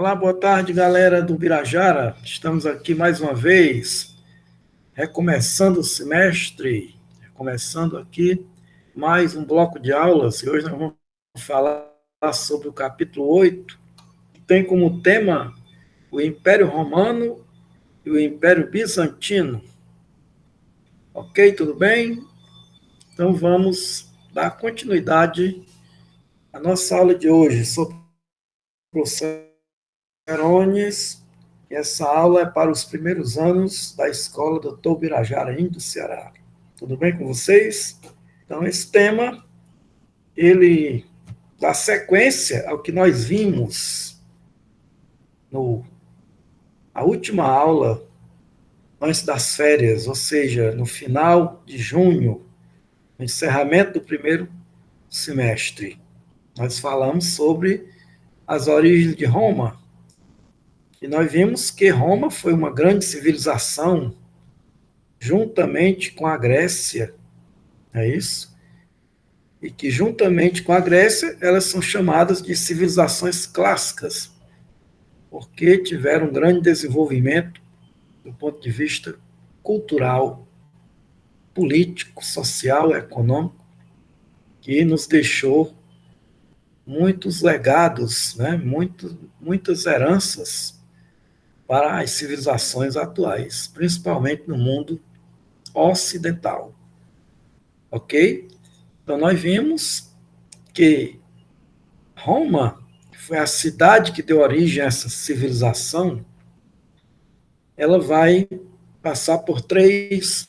Olá, boa tarde, galera do Birajara. Estamos aqui mais uma vez, recomeçando o semestre, começando aqui mais um bloco de aulas. E hoje nós vamos falar sobre o capítulo 8, que tem como tema o Império Romano e o Império Bizantino. Ok, tudo bem? Então vamos dar continuidade à nossa aula de hoje sobre o Herones. Essa aula é para os primeiros anos da escola Dr. Birajara, do Ceará. Tudo bem com vocês? Então, esse tema, ele dá sequência ao que nós vimos na última aula, antes das férias, ou seja, no final de junho, no encerramento do primeiro semestre. Nós falamos sobre as origens de Roma, e nós vimos que Roma foi uma grande civilização juntamente com a Grécia, é isso? E que juntamente com a Grécia, elas são chamadas de civilizações clássicas, porque tiveram um grande desenvolvimento do ponto de vista cultural, político, social, econômico, que nos deixou muitos legados, né? Muitas heranças para as civilizações atuais, principalmente no mundo ocidental. Ok? Então, nós vimos que Roma, que foi a cidade que deu origem a essa civilização, ela vai passar por três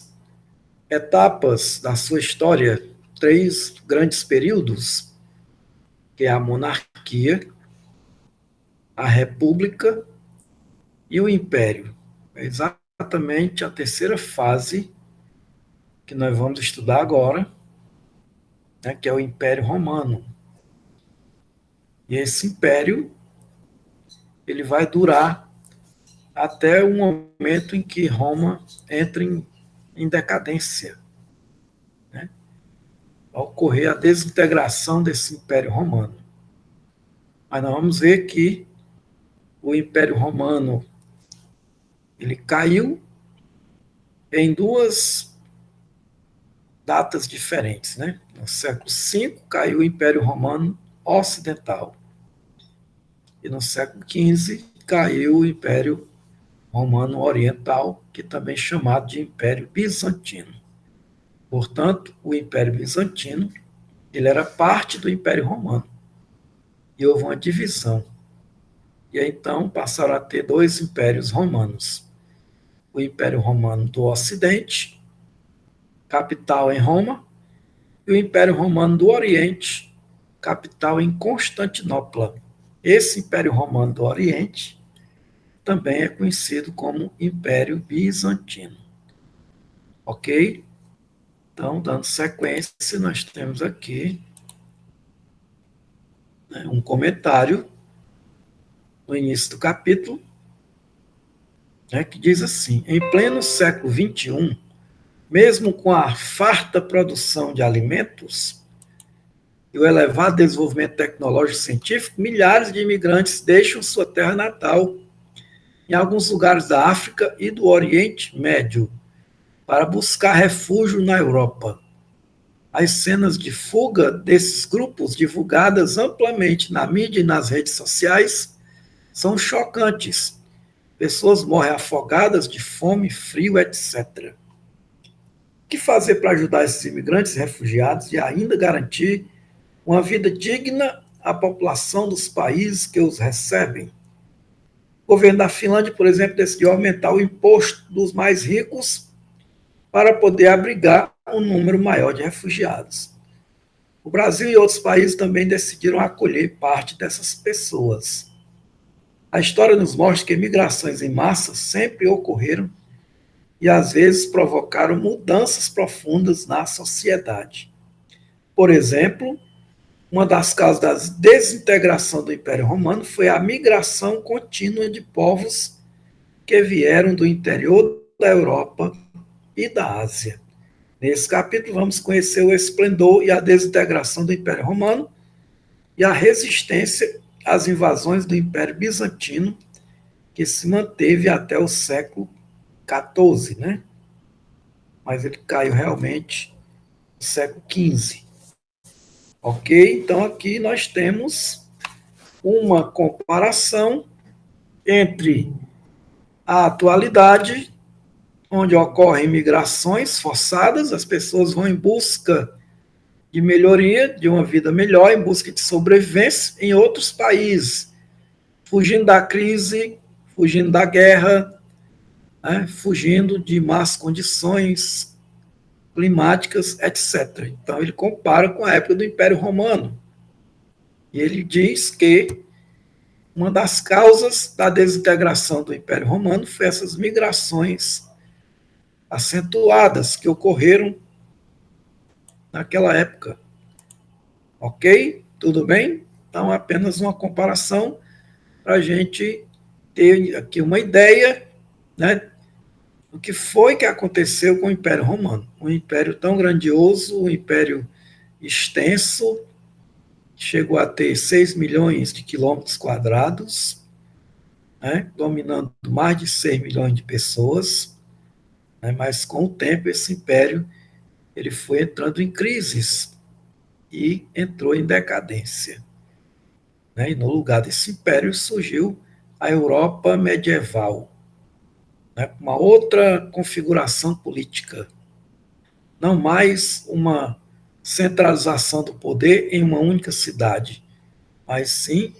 etapas da sua história, três grandes períodos, que é a monarquia, a república e o império. É exatamente a terceira fase que nós vamos estudar agora, né, que é o Império Romano. E esse império, ele vai durar até o momento em que Roma entra em decadência, né? Vai ocorrer a desintegração desse Império Romano. Mas nós vamos ver que o Império Romano ele caiu em duas datas diferentes, né? No século V caiu o Império Romano Ocidental e no século XV caiu o Império Romano Oriental, que também é chamado de Império Bizantino. Portanto, o Império Bizantino ele era parte do Império Romano e houve uma divisão. E aí, então passaram a ter dois impérios romanos. O Império Romano do Ocidente, capital em Roma, e o Império Romano do Oriente, capital em Constantinopla. Esse Império Romano do Oriente também é conhecido como Império Bizantino. Ok? Então, dando sequência, nós temos aqui, né, um comentário no início do capítulo, né, que diz assim: em pleno século XXI, mesmo com a farta produção de alimentos e o elevado desenvolvimento tecnológico e científico, milhares de imigrantes deixam sua terra natal em alguns lugares da África e do Oriente Médio para buscar refúgio na Europa. As cenas de fuga desses grupos, divulgadas amplamente na mídia e nas redes sociais, são chocantes. Pessoas morrem afogadas de fome, frio, etc. O que fazer para ajudar esses imigrantes e refugiados e ainda garantir uma vida digna à população dos países que os recebem? O governo da Finlândia, por exemplo, decidiu aumentar o imposto dos mais ricos para poder abrigar um número maior de refugiados. O Brasil e outros países também decidiram acolher parte dessas pessoas. A história nos mostra que migrações em massa sempre ocorreram e às vezes provocaram mudanças profundas na sociedade. Por exemplo, uma das causas da desintegração do Império Romano foi a migração contínua de povos que vieram do interior da Europa e da Ásia. Nesse capítulo vamos conhecer o esplendor e a desintegração do Império Romano e a resistência as invasões do Império Bizantino, que se manteve até o século XIV, né? Mas ele caiu realmente no século XV. Ok? Então aqui nós temos uma comparação entre a atualidade, onde ocorrem migrações forçadas, as pessoas vão em busca de melhoria, de uma vida melhor, em busca de sobrevivência em outros países, fugindo da crise, fugindo da guerra, né, fugindo de más condições climáticas, etc. Então ele compara com a época do Império Romano. E ele diz que uma das causas da desintegração do Império Romano foi essas migrações acentuadas que ocorreram naquela época. Ok? Tudo bem? Então, é apenas uma comparação para a gente ter aqui uma ideia, né, do que foi que aconteceu com o Império Romano. Um império tão grandioso, um império extenso, chegou a ter 6 milhões de quilômetros quadrados, né, dominando mais de 6 milhões de pessoas, né, mas com o tempo esse império ele foi entrando em crises e entrou em decadência. Né, e no lugar desse império surgiu a Europa medieval, né, uma outra configuração política, não mais uma centralização do poder em uma única cidade, mas sim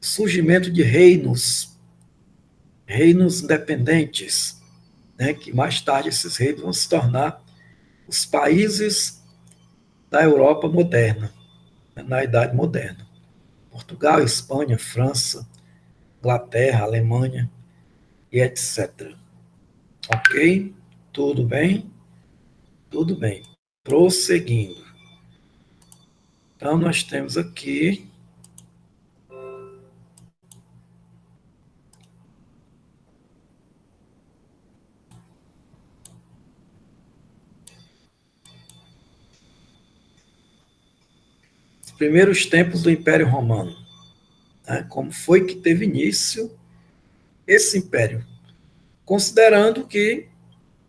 surgimento de reinos, reinos independentes, né, que mais tarde esses reinos vão se tornar os países da Europa moderna, né, na Idade Moderna. Portugal, Espanha, França, Inglaterra, Alemanha e etc. Ok? Tudo bem? Tudo bem. Prosseguindo. Então, nós temos aqui os primeiros tempos do Império Romano. Né? Como foi que teve início esse império? Considerando que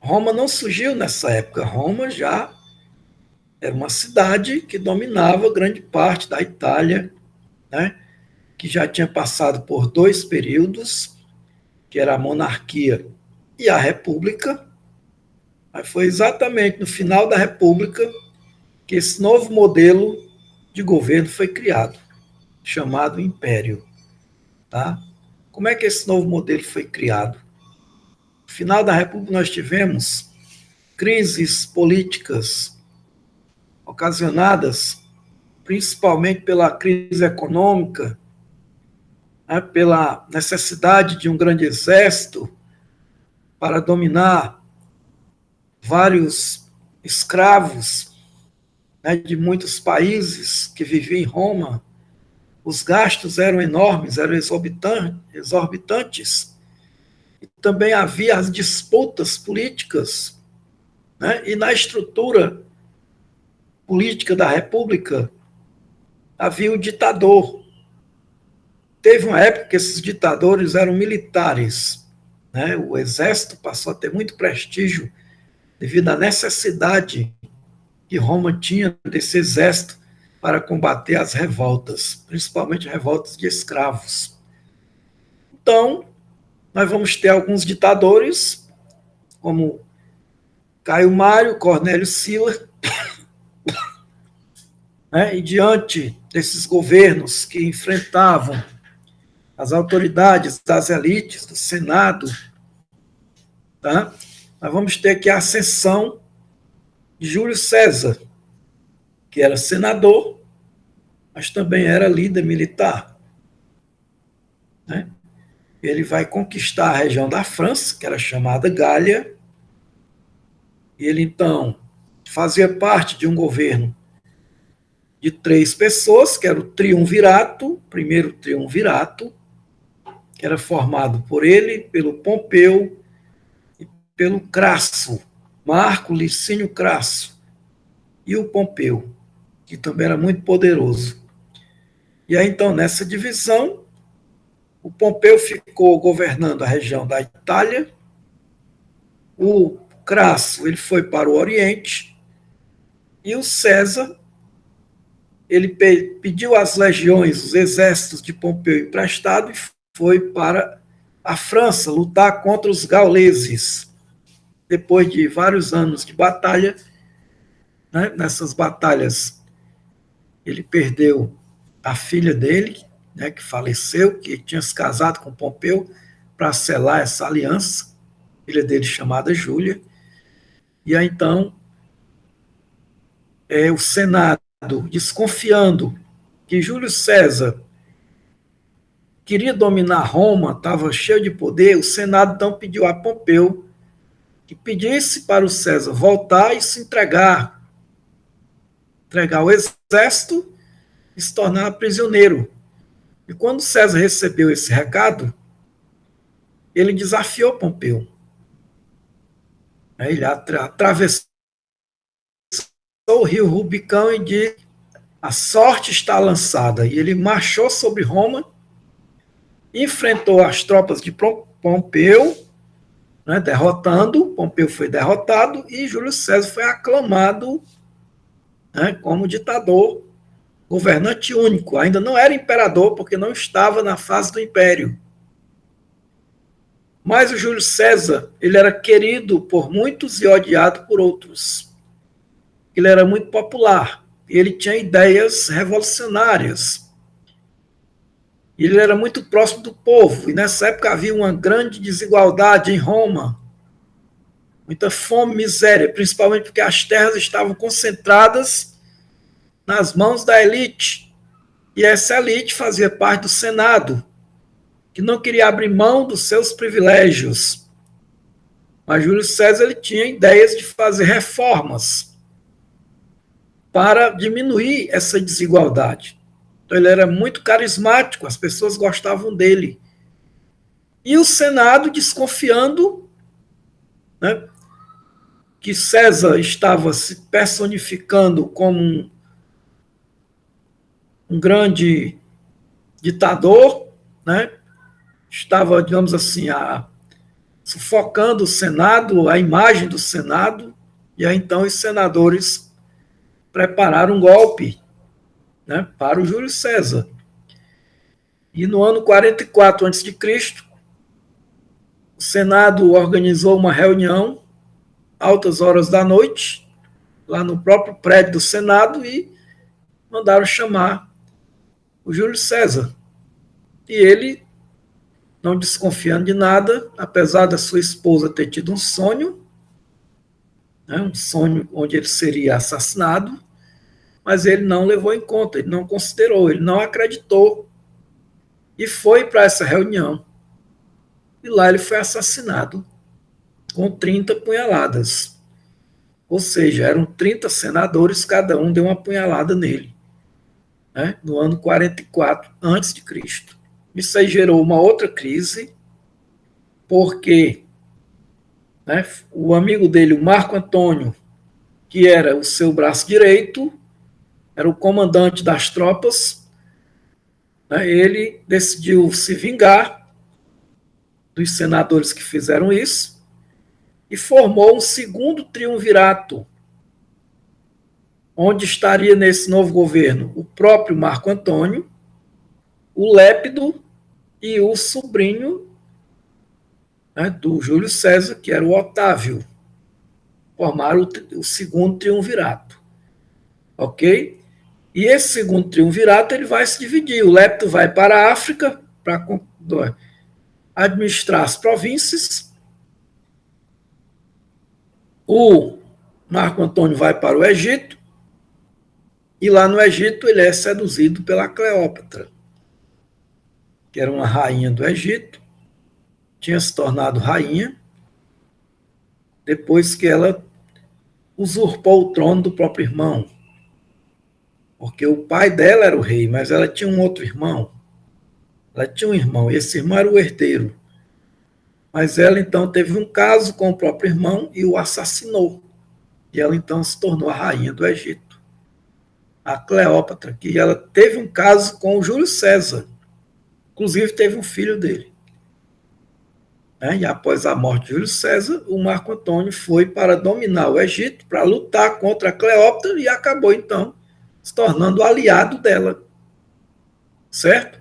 Roma não surgiu nessa época. Roma já era uma cidade que dominava grande parte da Itália, né? Que já tinha passado por dois períodos, que era a monarquia e a república. Mas foi exatamente no final da república que esse novo modelo de governo foi criado, chamado Império. Tá? Como é que esse novo modelo foi criado? No final da república nós tivemos crises políticas ocasionadas principalmente pela crise econômica, né, pela necessidade de um grande exército para dominar vários escravos, né, de muitos países que viviam em Roma. Os gastos eram enormes, eram exorbitantes. E também havia as disputas políticas, né, e na estrutura política da República havia o ditador. Teve uma época que esses ditadores eram militares, né? O exército passou a ter muito prestígio devido à necessidade que Roma tinha desse exército para combater as revoltas, principalmente revoltas de escravos. Então, nós vamos ter alguns ditadores, como Caio Mário, Cornélio Sila, né? E diante desses governos que enfrentavam as autoridades das elites, do Senado, tá? Nós vamos ter aqui a ascensão de Júlio César, que era senador, mas também era líder militar. Né? Ele vai conquistar a região da França, que era chamada Gália, e ele, então, fazia parte de um governo de três pessoas, que era o triunvirato, primeiro triunvirato, que era formado por ele, pelo Pompeu e pelo Crasso, Marco Licínio Crasso, e o Pompeu, que também era muito poderoso. E aí, então, nessa divisão, o Pompeu ficou governando a região da Itália, o Crasso ele foi para o Oriente, e o César ele pediu às legiões, os exércitos de Pompeu emprestado, e foi para a França lutar contra os gauleses. Depois de vários anos de batalha, né, nessas batalhas, ele perdeu a filha dele, né, que faleceu, que tinha se casado com Pompeu para selar essa aliança, filha dele chamada Júlia. E aí então o Senado, desconfiando que Júlio César queria dominar Roma, estava cheio de poder, o Senado então pediu a Pompeu que pedisse para o César voltar e se entregar o exército e se tornar prisioneiro. E quando César recebeu esse recado, ele desafiou Pompeu. Ele atravessou o rio Rubicão e disse: a sorte está lançada. E ele marchou sobre Roma, enfrentou as tropas de Pompeu, né, derrotando. Pompeu foi derrotado e Júlio César foi aclamado, né, como ditador, governante único. Ainda não era imperador, porque não estava na fase do império. Mas o Júlio César, ele era querido por muitos e odiado por outros. Ele era muito popular. Ele tinha ideias revolucionárias. Ele era muito próximo do povo. E nessa época havia uma grande desigualdade em Roma. Muita fome, miséria, principalmente porque as terras estavam concentradas nas mãos da elite. E essa elite fazia parte do Senado, que não queria abrir mão dos seus privilégios. Mas Júlio César ele tinha ideias de fazer reformas para diminuir essa desigualdade. Então ele era muito carismático, as pessoas gostavam dele. E o Senado, desconfiando, né, que César estava se personificando como um grande ditador, né, estava, digamos assim, sufocando o Senado, a imagem do Senado, e aí então os senadores prepararam um golpe, né, para o Júlio César. E no ano 44 a.C., o Senado organizou uma reunião, altas horas da noite, lá no próprio prédio do Senado, e mandaram chamar o Júlio César. E ele, não desconfiando de nada, apesar da sua esposa ter tido um sonho, né, um sonho onde ele seria assassinado, mas ele não levou em conta, ele não considerou, ele não acreditou. E foi para essa reunião. E lá ele foi assassinado com 30 punhaladas. Ou seja, eram 30 senadores, cada um deu uma punhalada nele, né, no ano 44 a.C. Isso aí gerou uma outra crise, porque, né, o amigo dele, o Marco Antônio, que era o seu braço direito, era o comandante das tropas, né, ele decidiu se vingar dos senadores que fizeram isso e formou um segundo triunvirato, onde estaria nesse novo governo o próprio Marco Antônio, o Lépido e o sobrinho, né, do Júlio César, que era o Otávio. Formaram o segundo triunvirato. Ok? E esse segundo triunvirato ele vai se dividir. O Lépido vai para a África para administrar as províncias. O Marco Antônio vai para o Egito. E lá no Egito ele é seduzido pela Cleópatra, que era uma rainha do Egito, tinha se tornado rainha depois que ela usurpou o trono do próprio irmão, porque o pai dela era o rei, mas ela tinha um outro irmão. Ela tinha um irmão, e esse irmão era o herdeiro. Mas ela então teve um caso com o próprio irmão e o assassinou. E ela então se tornou a rainha do Egito. a Cleópatra, que ela teve um caso com o Júlio César. Inclusive, teve um filho dele. E após a morte de Júlio César, o Marco Antônio foi para dominar o Egito, para lutar contra a Cleópatra, e acabou, então, se tornando aliado dela. Certo?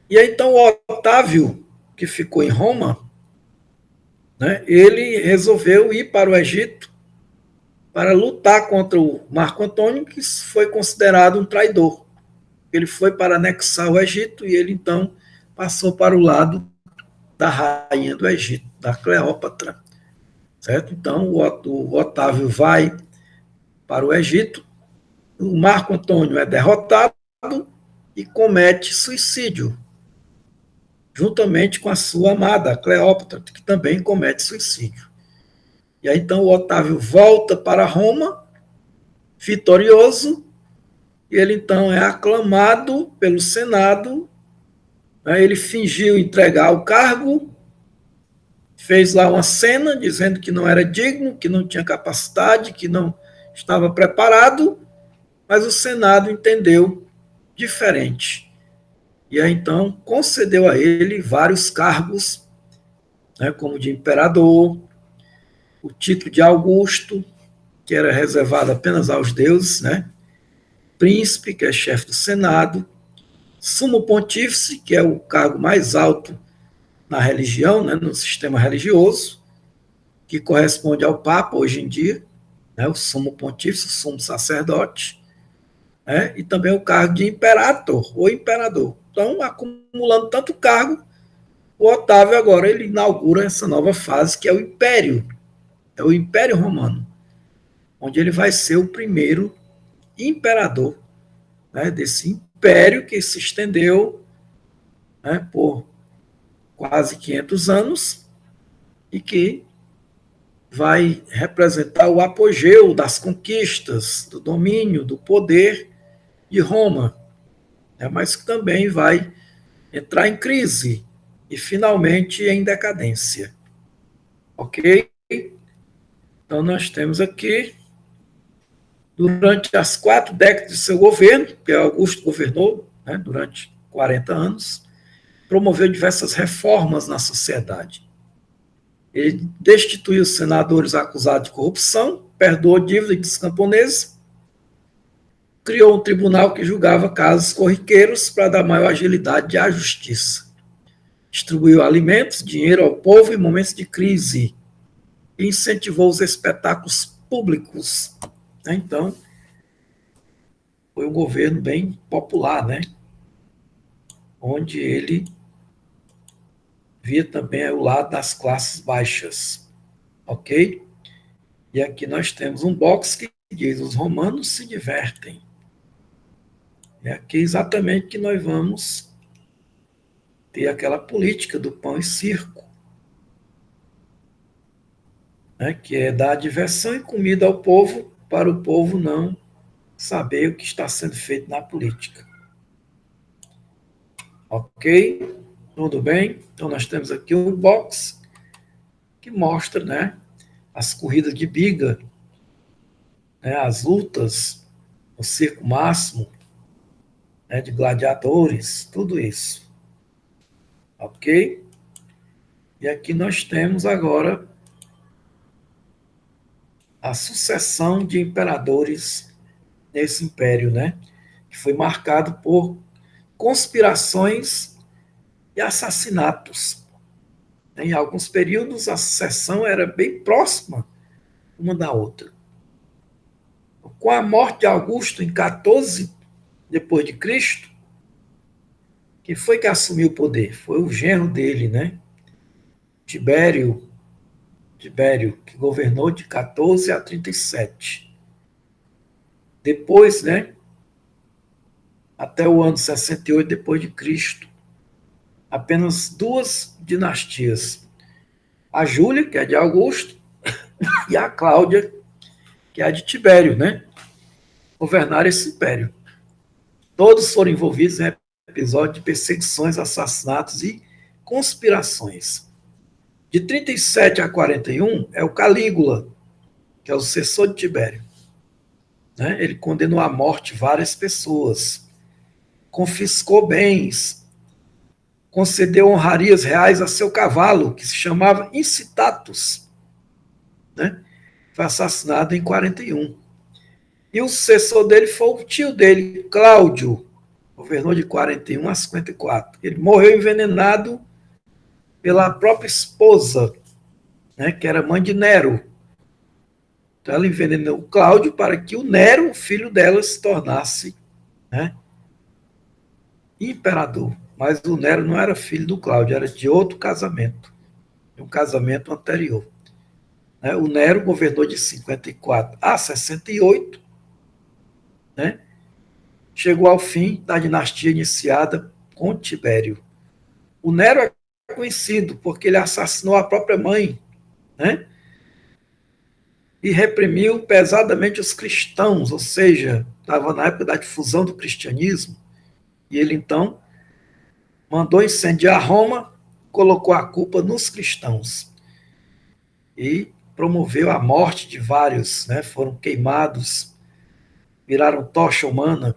E aí, então, o Otávio, que ficou em Roma, ele resolveu ir para o Egito para lutar contra o Marco Antônio, que foi considerado um traidor. Ele foi para anexar o Egito e ele, então, passou para o lado da rainha do Egito, da Cleópatra. Certo? Então, o Otávio vai para o Egito, o Marco Antônio é derrotado e comete suicídio, juntamente com a sua amada, a Cleópatra, que também comete suicídio. E aí, então, o Otávio volta para Roma, vitorioso, e ele, então, é aclamado pelo Senado. Ele fingiu entregar o cargo, fez lá uma cena dizendo que não era digno, que não tinha capacidade, que não estava preparado, mas o Senado entendeu diferente. E aí, então, concedeu a ele vários cargos, como de imperador, o título de Augusto, que era reservado apenas aos deuses, príncipe, que é chefe do Senado, sumo pontífice, que é o cargo mais alto na religião, no sistema religioso, que corresponde ao Papa hoje em dia, o sumo pontífice, o sumo sacerdote, e também o cargo de imperator, ou imperador. Então, acumulando tanto cargo, o Otávio agora ele inaugura essa nova fase, que é o Império Romano, onde ele vai ser o primeiro imperador desse império que se estendeu por quase 500 anos e que vai representar o apogeu das conquistas, do domínio, do poder de Roma, mas que também vai entrar em crise e finalmente em decadência. Ok? Então nós temos aqui, durante as 4 décadas de seu governo, que Augusto governou durante 40 anos, promoveu diversas reformas na sociedade. Ele destituiu os senadores acusados de corrupção, perdoou dívidas dos camponeses, criou um tribunal que julgava casos corriqueiros para dar maior agilidade à justiça. Distribuiu alimentos, dinheiro ao povo em momentos de crise e incentivou os espetáculos públicos. Então, foi um governo bem popular, onde ele via também o lado das classes baixas. Ok? E aqui nós temos um box que diz: os romanos se divertem. É aqui exatamente que nós vamos ter aquela política do pão e circo, que é dar diversão e comida ao povo, para o povo não saber o que está sendo feito na política. Ok? Tudo bem? Então nós temos aqui um box que mostra as corridas de biga, as lutas, o circo máximo, de gladiadores, tudo isso. Ok? E aqui nós temos agora a sucessão de imperadores nesse império, que foi marcado por conspirações e assassinatos. Em alguns períodos, a sucessão era bem próxima uma da outra. Com a morte de Augusto em 14 depois de Cristo, quem foi que assumiu o poder? Foi o genro dele, Tibério, que governou de 14 a 37. Depois, até o ano 68 depois de Cristo, apenas 2 dinastias. A Júlia, que é de Augusto, e a Cláudia, que é a de Tibério, governaram esse império. Todos foram envolvidos em episódios de perseguições, assassinatos e conspirações. De 37 a 41 é o Calígula, que é o sucessor de Tibério. né? Ele condenou à morte várias pessoas, confiscou bens, concedeu honrarias reais a seu cavalo, que se chamava Incitatus, né? Foi assassinado em 41. E o sucessor dele foi o tio dele, Cláudio, governou de 41 a 54. Ele morreu envenenado pela própria esposa, né, que era mãe de Nero. Então ela envenenou o Cláudio para que o Nero, o filho dela, se tornasse, né, imperador. Mas o Nero não era filho do Cláudio, era de outro casamento, de um casamento anterior. Né? O Nero governou de 54 a 68, né? Chegou ao fim da dinastia iniciada com Tibério. O Nero é conhecido porque ele assassinou a própria mãe, né? E reprimiu pesadamente os cristãos, ou seja, estava na época da difusão do cristianismo, e ele então mandou incendiar Roma, colocou a culpa nos cristãos e promoveu a morte de vários, né? Foram queimados, viraram tocha humana,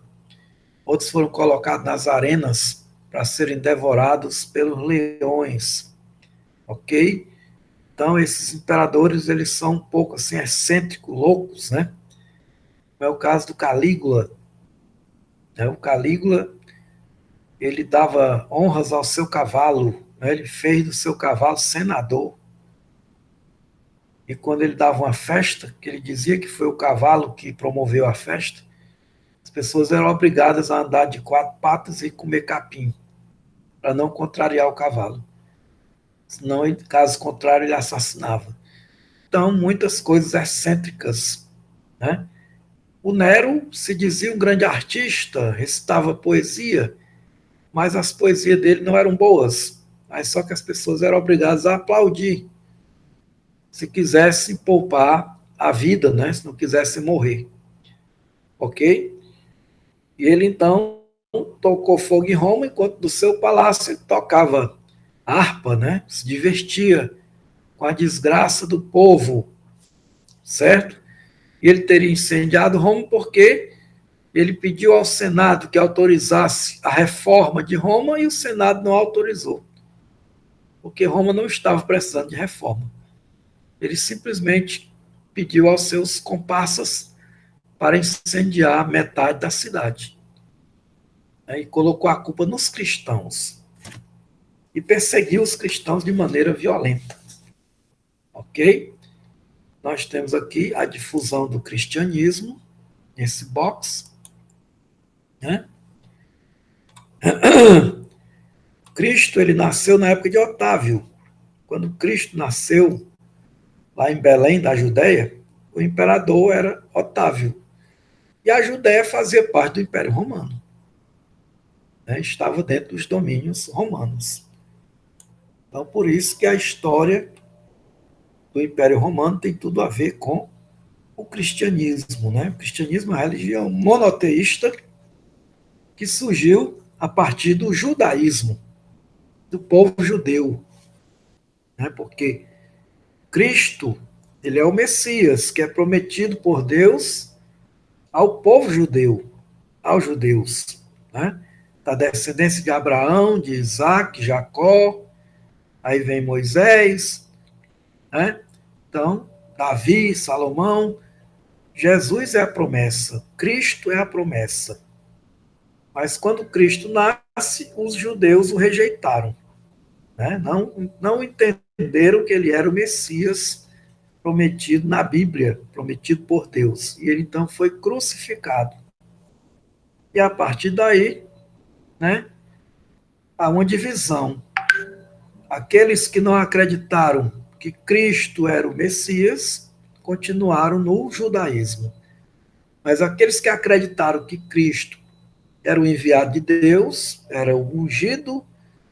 outros foram colocados nas arenas para serem devorados pelos leões, ok? Então esses imperadores eles são um pouco assim excêntricos, loucos, né? É o caso do Calígula, né? O Calígula ele dava honras ao seu cavalo, né? Ele fez do seu cavalo senador. E quando ele dava uma festa, que ele dizia que foi o cavalo que promoveu a festa, as pessoas eram obrigadas a andar de quatro patas e comer capim, para não contrariar o cavalo. Senão, caso contrário, ele assassinava. Então, muitas coisas excêntricas, né? O Nero se dizia um grande artista, recitava poesia, mas as poesias dele não eram boas, mas só que as pessoas eram obrigadas a aplaudir, se quisessem poupar a vida, né? Se não quisessem morrer, ok? E ele então tocou fogo em Roma, enquanto do seu palácio ele tocava harpa, né? Se divertia com a desgraça do povo, certo? E ele teria incendiado Roma porque ele pediu ao Senado que autorizasse a reforma de Roma e o Senado não autorizou, porque Roma não estava precisando de reforma. Ele simplesmente pediu aos seus comparsas para incendiar metade da cidade, né, e colocou a culpa nos cristãos e perseguiu os cristãos de maneira violenta, ok? Nós temos aqui a difusão do cristianismo nesse box, né? Cristo ele nasceu na época de Otávio. Quando Cristo nasceu lá em Belém da Judéia, o imperador era Otávio e a Judéia fazia parte do Império Romano, né? Estava dentro dos domínios romanos. Então por isso que a história do Império Romano tem tudo a ver com o cristianismo, né? O cristianismo é uma religião monoteísta que surgiu a partir do judaísmo, do povo judeu, né? Porque Cristo, ele é o Messias, que é prometido por Deus ao povo judeu, aos judeus, né? Da descendência de Abraão, de Isaac, Jacó, aí vem Moisés, né? Então, Davi, Salomão, Jesus é a promessa, Cristo é a promessa. Mas quando Cristo nasce, os judeus o rejeitaram, né? Não entenderam que ele era o Messias prometido na Bíblia, prometido por Deus. E ele então foi crucificado. E a partir daí, né, há uma divisão. Aqueles que não acreditaram que Cristo era o Messias continuaram no judaísmo. Mas aqueles que acreditaram que Cristo era o enviado de Deus, era o ungido,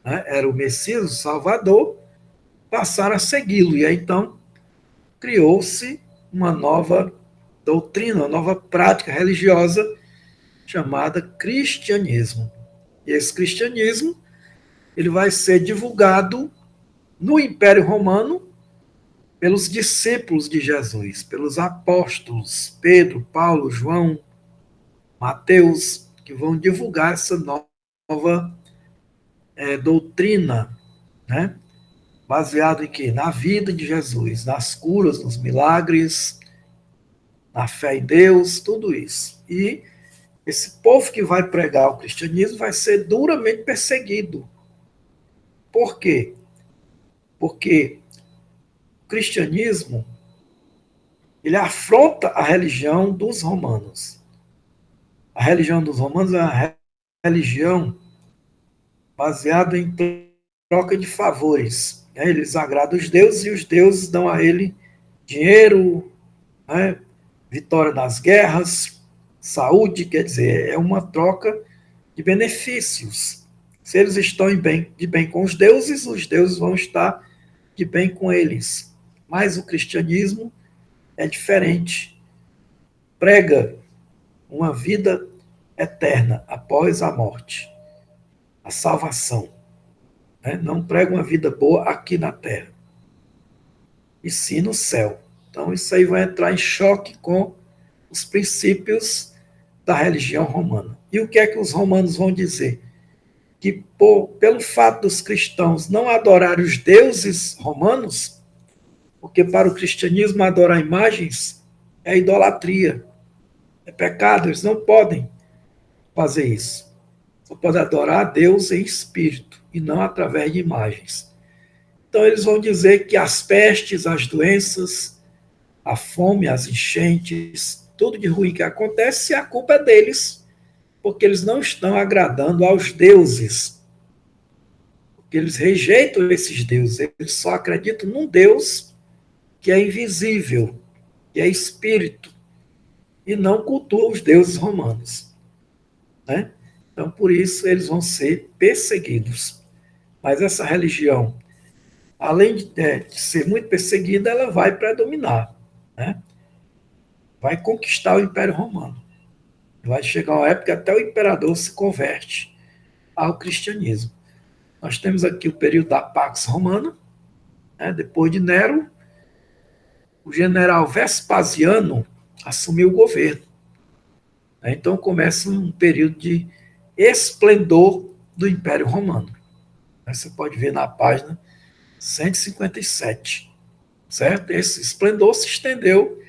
né, era o Messias, o Salvador, passaram a segui-lo. E aí então criou-se uma nova doutrina, uma nova prática religiosa chamada cristianismo. E esse cristianismo ele vai ser divulgado no Império Romano pelos discípulos de Jesus, pelos apóstolos, Pedro, Paulo, João, Mateus, que vão divulgar essa nova doutrina, né? Baseado em quê? Na vida de Jesus, nas curas, nos milagres, na fé em Deus, tudo isso. E esse povo que vai pregar o cristianismo vai ser duramente perseguido. Por quê? Porque o cristianismo, ele afronta a religião dos romanos. A religião dos romanos é uma religião baseada em troca de favores. Né? Eles agradam os deuses e os deuses dão a ele dinheiro, né? Vitória nas guerras, saúde, quer dizer, é uma troca de benefícios. Se eles estão de bem com os deuses vão estar de bem com eles. Mas o cristianismo é diferente. Prega uma vida eterna após a morte, a salvação. Né? Não prega uma vida boa aqui na terra, e sim no céu. Então isso aí vai entrar em choque com os princípios da religião romana. E o que é que os romanos vão dizer? Que pelo fato dos cristãos não adorarem os deuses romanos, porque para o cristianismo adorar imagens é idolatria, é pecado, eles não podem fazer isso. Só podem adorar a Deus em espírito e não através de imagens. Então eles vão dizer que as pestes, as doenças, a fome, as enchentes, tudo de ruim que acontece, a culpa é deles, porque eles não estão agradando aos deuses. Porque eles rejeitam esses deuses, eles só acreditam num Deus que é invisível, que é espírito, e não cultuam os deuses romanos. Né? Então, por isso, eles vão ser perseguidos. Mas essa religião, além de ser muito perseguida, ela vai predominar. Né? Vai conquistar o Império Romano. Vai chegar uma época que até o imperador se converte ao cristianismo. Nós temos aqui o período da Pax Romana, né? Depois de Nero, o general Vespasiano assumiu o governo. Né? Então começa um período de esplendor do Império Romano. Você pode ver na página 157, certo? Esse esplendor se estendeu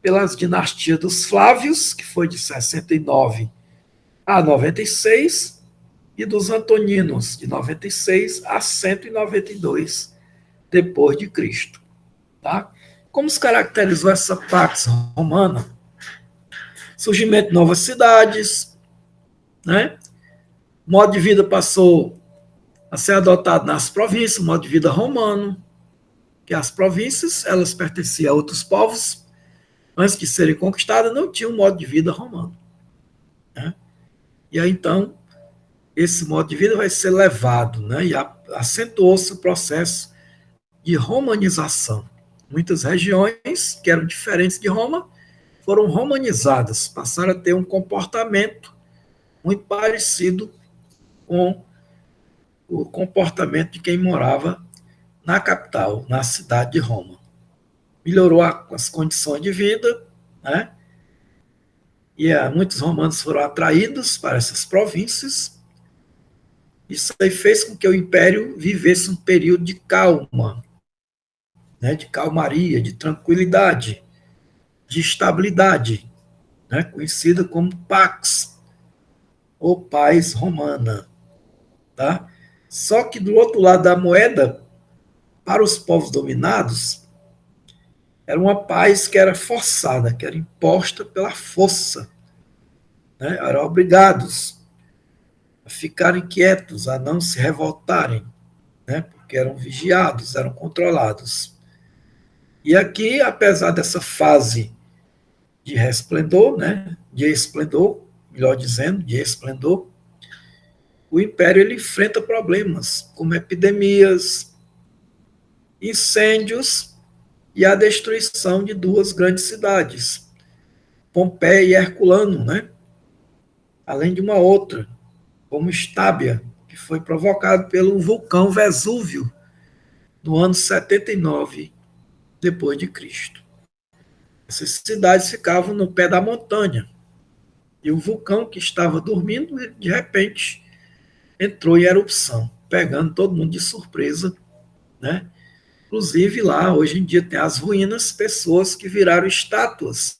pelas dinastias dos Flávios, que foi de 69 a 96, e dos Antoninos, de 96 a 192 depois de Cristo. Tá? Como se caracterizou essa Pax Romana? Surgimento de novas cidades, né? O modo de vida passou a ser adotado nas províncias, o modo de vida romano, que as províncias, elas pertenciam a outros povos, antes de serem conquistadas, não tinham um modo de vida romano. Né? E aí, então, esse modo de vida vai ser levado, né? E acentuou-se o processo de romanização. Muitas regiões que eram diferentes de Roma foram romanizadas, passaram a ter um comportamento muito parecido com o comportamento de quem morava na capital, na cidade de Roma. Melhorou as condições de vida, né? E muitos romanos foram atraídos para essas províncias. Isso aí fez com que o império vivesse um período de calma, né? De calmaria, de tranquilidade, de estabilidade, né? Conhecida como Pax, ou Paz Romana. Tá? Só que do outro lado da moeda, para os povos dominados, era uma paz que era forçada, que era imposta pela força. Né? Eram obrigados a ficarem quietos, a não se revoltarem, né? Porque eram vigiados, eram controlados. E aqui, apesar dessa fase de resplendor, né? De esplendor, melhor dizendo, de esplendor, o império ele enfrenta problemas, como epidemias, incêndios e a destruição de duas grandes cidades, Pompeia e Herculano, né? Além de uma outra, como Estábia, que foi provocado pelo vulcão Vesúvio, no ano 79 depois de Cristo. Essas cidades ficavam no pé da montanha. E o vulcão que estava dormindo, de repente, entrou em erupção, pegando todo mundo de surpresa, né? Inclusive lá, hoje em dia, tem as ruínas, pessoas que viraram estátuas,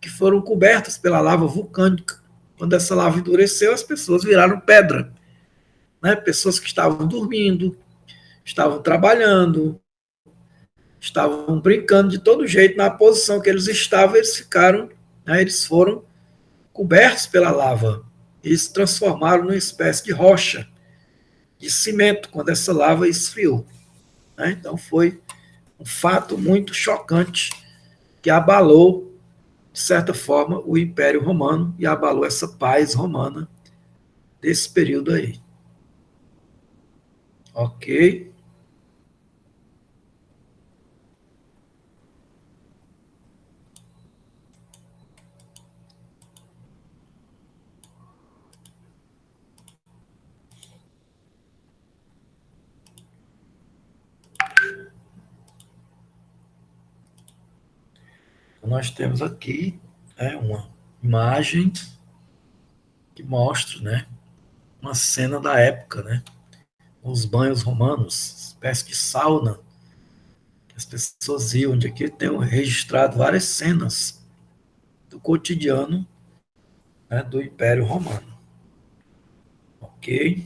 que foram cobertas pela lava vulcânica. Quando essa lava endureceu, as pessoas viraram pedra, né? Pessoas que estavam dormindo, estavam trabalhando, estavam brincando de todo jeito, na posição que eles estavam, eles ficaram, né? Eles foram cobertos pela lava. Eles se transformaram numa espécie de rocha, de cimento, quando essa lava esfriou, né? Então foi um fato muito chocante que abalou, de certa forma, o Império Romano e abalou essa paz romana desse período aí. Ok? Então, nós temos aqui, né, uma imagem que mostra, né, uma cena da época, né, os banhos romanos, espécie de sauna que as pessoas iam, onde aqui tem registrado várias cenas do cotidiano, né, do Império Romano. Ok?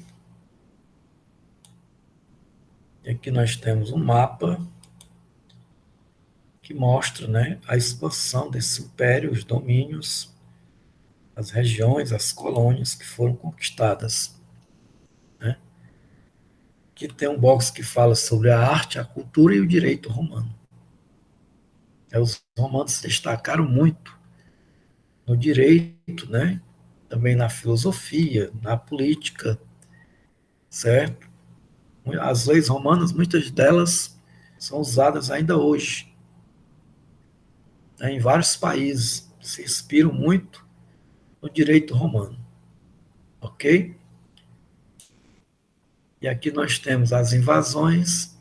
E aqui nós temos um mapa que mostra, né, a expansão desse império, os domínios, as regiões, as colônias que foram conquistadas. Né? Aqui tem um box que fala sobre a arte, a cultura e o direito romano. Os romanos se destacaram muito no direito, né? Também na filosofia, na política, certo? As leis romanas, muitas delas são usadas ainda hoje, né, em vários países, se inspiram muito no direito romano, ok? E aqui nós temos as invasões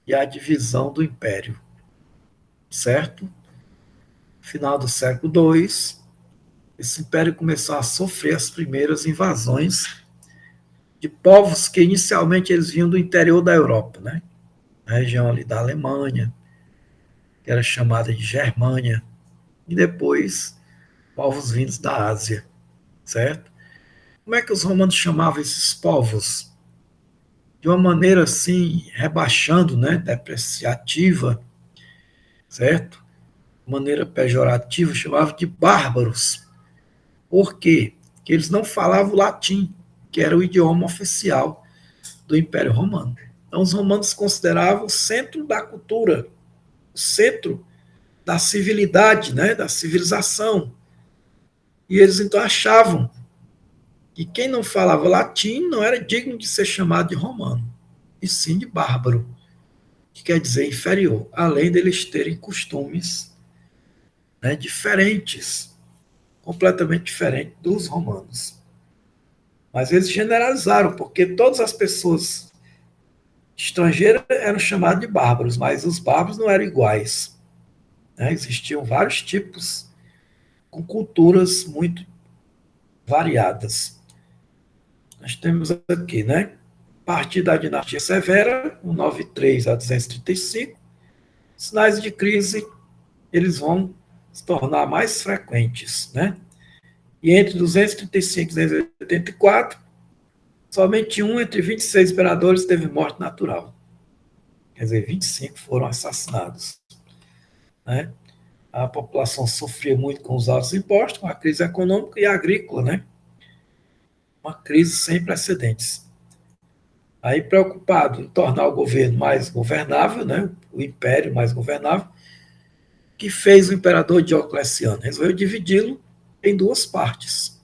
e a divisão do império, certo? Final do século II, esse império começou a sofrer as primeiras invasões de povos que inicialmente eles vinham do interior da Europa, né? A região ali da Alemanha, que era chamada de Germânia, e depois povos vindos da Ásia, certo? Como é que os romanos chamavam esses povos? De uma maneira assim, rebaixando, né, depreciativa, certo? De maneira pejorativa, chamavam de bárbaros. Por quê? Porque eles não falavam latim, que era o idioma oficial do Império Romano. Então, os romanos consideravam o centro da cultura, o centro da civilidade, né, da civilização. E eles então achavam que quem não falava latim não era digno de ser chamado de romano, e sim de bárbaro, que quer dizer inferior, além deles terem costumes, né, diferentes, completamente diferentes dos romanos. Mas eles generalizaram, porque todas as pessoas estrangeiras eram chamadas de bárbaros, mas os bárbaros não eram iguais. Né? Existiam vários tipos, com culturas muito variadas. Nós temos aqui, né? A partir da dinastia Severa, 193 a 235, sinais de crise eles vão se tornar mais frequentes, né? E entre 235 e 284, somente um entre 26 imperadores teve morte natural. Quer dizer, 25 foram assassinados, né? A população sofria muito com os altos impostos, com a crise econômica e agrícola, né? Uma crise sem precedentes. Aí, preocupado em tornar o governo mais governável, né? O império mais governável, que fez o imperador Diocleciano? Resolveu dividi-lo em duas partes,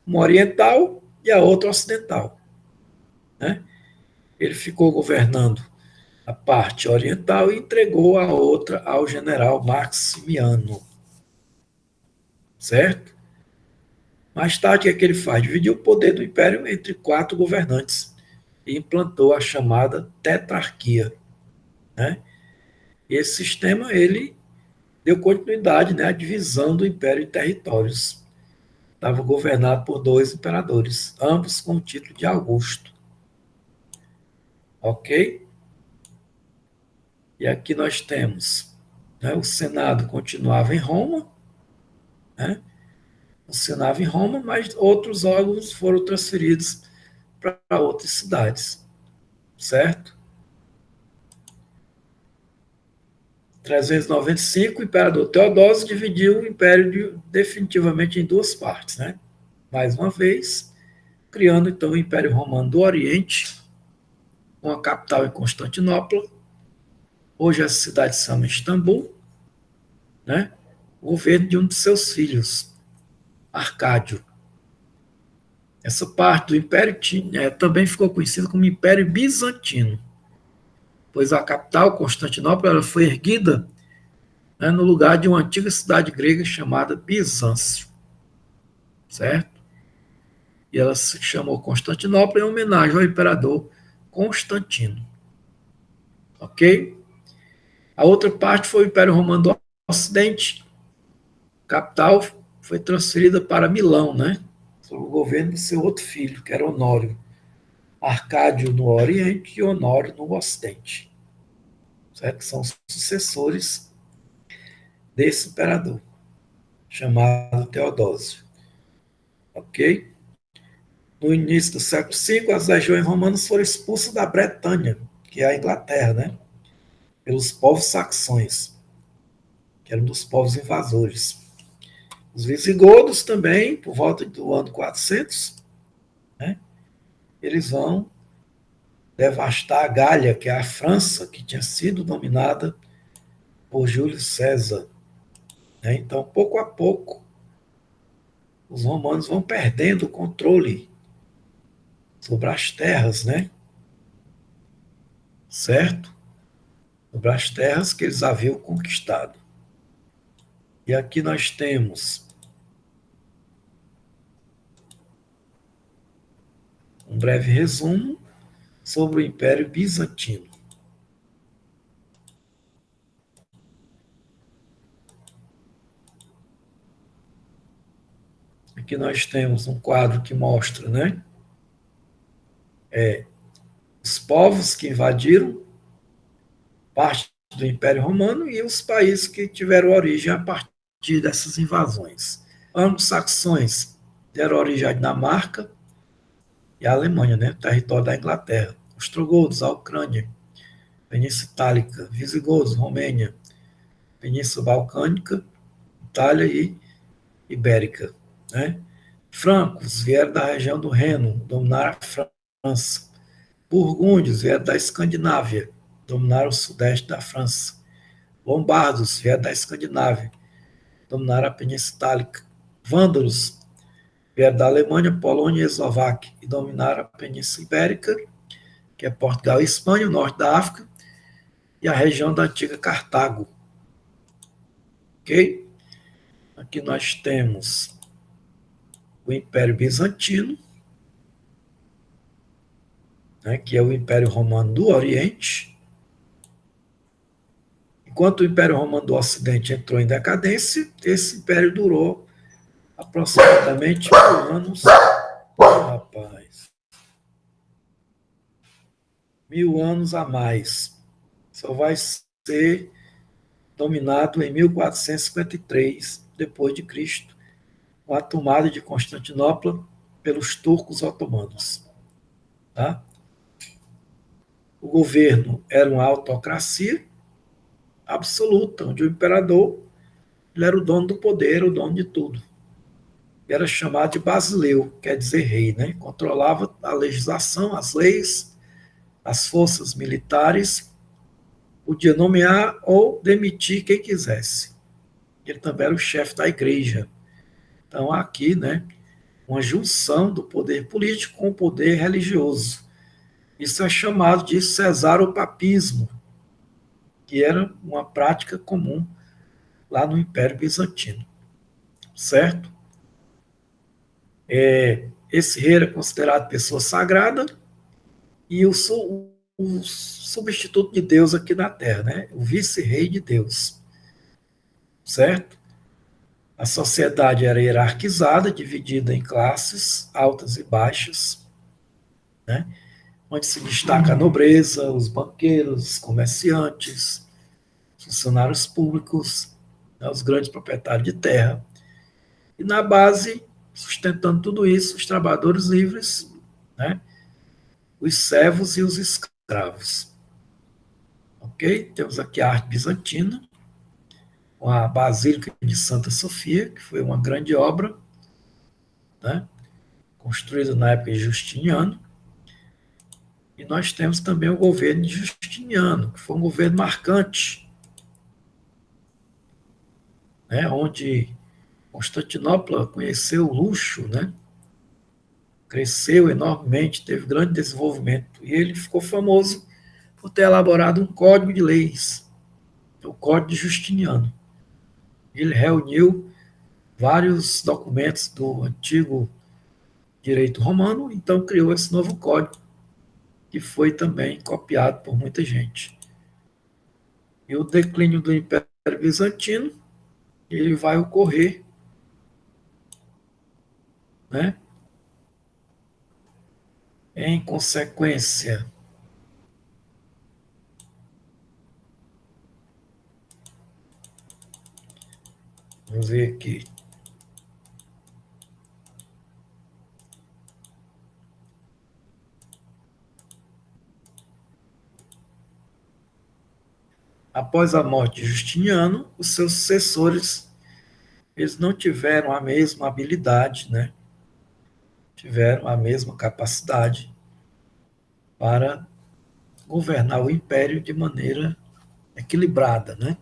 uma oriental e a outra ocidental. Né? Ele ficou governando a parte oriental e entregou a outra ao general Maximiano, certo? Mais tarde, o que ele faz? Dividiu o poder do império entre quatro governantes e implantou a chamada tetrarquia, né? Esse sistema, ele deu continuidade, né, à divisão do Império em territórios. Estava governado por dois imperadores, ambos com o título de Augusto. Ok? E aqui nós temos, né, o Senado continuava em Roma, né, funcionava em Roma, mas outros órgãos foram transferidos para outras cidades, certo? 395, o imperador Teodósio dividiu o império definitivamente em duas partes, né? Mais uma vez, criando então o Império Romano do Oriente, com a capital em Constantinopla. Hoje essa cidade se chama Istambul, né? O governo de um de seus filhos, Arcádio. Essa parte do Império também ficou conhecida como Império Bizantino, pois a capital, Constantinopla, ela foi erguida, né, no lugar de uma antiga cidade grega chamada Bizâncio, certo? E ela se chamou Constantinopla em homenagem ao imperador Constantino, ok? A outra parte foi o Império Romano do Ocidente, a capital foi transferida para Milão, né? Sob o governo de seu outro filho, que era Honório. Arcádio no Oriente e Honório no Ocidente, certo? São os sucessores desse imperador, chamado Teodósio, ok? No início do século V, as legiões romanas foram expulsas da Bretanha, que é a Inglaterra, né? Pelos povos saxões, que eram dos povos invasores. Os visigodos também, por volta do ano 400, né? Eles vão devastar a Gália, que é a França, que tinha sido dominada por Júlio César, né? Então, pouco a pouco, os romanos vão perdendo o controle sobre as terras, né? Certo? Sobre as terras que eles haviam conquistado. E aqui nós temos um breve resumo sobre o Império Bizantino. Aqui nós temos um quadro que mostra, né, os povos que invadiram parte do Império Romano e os países que tiveram origem a partir dessas invasões. Anglo-saxões deram origem à Dinamarca e à Alemanha, né, território da Inglaterra. Ostrogodos, a Ucrânia, Península Itálica, visigodos, Romênia, Península Balcânica, Itália e Ibérica, né? Francos vieram da região do Reno, dominaram a França. Burgúndios vieram da Escandinávia, dominaram o sudeste da França. Lombardos vieram da Escandinávia, dominaram a Península Itálica. Vândalos vieram da Alemanha, Polônia e Eslováquia e dominaram a Península Ibérica, que é Portugal e Espanha, o norte da África, e a região da antiga Cartago. Ok? Aqui nós temos o Império Bizantino, né, que é o Império Romano do Oriente. Enquanto o Império Romano do Ocidente entrou em decadência, esse império durou aproximadamente 1.000 anos. Rapaz, 1.000 anos a mais. Só vai ser dominado em 1453 depois de Cristo, com a tomada de Constantinopla pelos turcos otomanos. Tá? O governo era uma autocracia absoluta, onde o imperador ele era o dono do poder, o dono de tudo. Era chamado de basileu, quer dizer rei, né? Controlava a legislação, as leis, as forças militares, podia nomear ou demitir quem quisesse. Ele também era o chefe da igreja. Então, aqui, né, uma junção do poder político com o poder religioso. Isso é chamado de cesaropapismo, que era uma prática comum lá no Império Bizantino, certo? Esse rei era considerado pessoa sagrada e o substituto de Deus aqui na Terra, né? O vice-rei de Deus, certo? A sociedade era hierarquizada, dividida em classes altas e baixas, né? Onde se destaca a nobreza, os banqueiros, os comerciantes, funcionários públicos, né? Os grandes proprietários de terra. E na base, sustentando tudo isso, os trabalhadores livres, né? Os servos e os escravos. Ok? Temos aqui a arte bizantina, com a Basílica de Santa Sofia, que foi uma grande obra, né? Construída na época de Justiniano. E nós temos também o governo de Justiniano, que foi um governo marcante, né? Onde Constantinopla conheceu o luxo, né? Cresceu enormemente, teve grande desenvolvimento. E ele ficou famoso por ter elaborado um código de leis, o Código de Justiniano. Ele reuniu vários documentos do antigo direito romano, então criou esse novo código, que foi também copiado por muita gente. E o declínio do Império Bizantino, ele vai ocorrer, né, em consequência. Vamos ver aqui. Após a morte de Justiniano, os seus sucessores, eles não tiveram a mesma habilidade, né? Tiveram a mesma capacidade para governar o império de maneira equilibrada, né?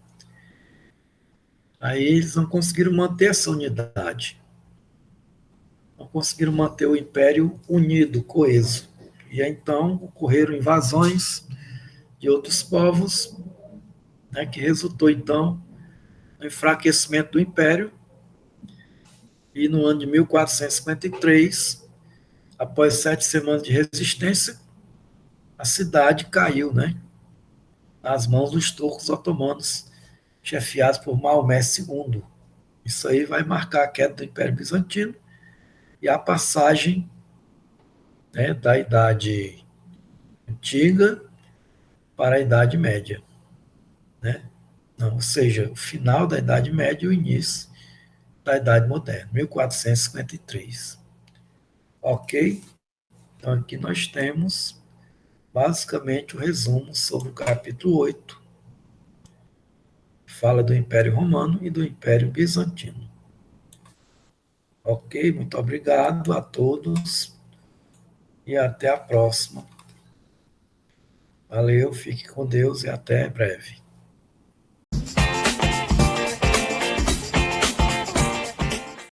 Aí eles não conseguiram manter essa unidade, não conseguiram manter o império unido, coeso. E aí, então ocorreram invasões de outros povos, né, que resultou então no enfraquecimento do império. E no ano de 1453, após 7 semanas de resistência, a cidade caiu, né, nas mãos dos turcos otomanos, chefiados por Maomé II. Isso aí vai marcar a queda do Império Bizantino e a passagem, né, da Idade Antiga para a Idade Média, né? Não, ou seja, o final da Idade Média e o início da Idade Moderna, 1453. Ok? Então aqui nós temos basicamente o resumo sobre o capítulo 8, que fala do Império Romano e do Império Bizantino. Ok? Muito obrigado a todos e até a próxima. Valeu, fique com Deus e até breve.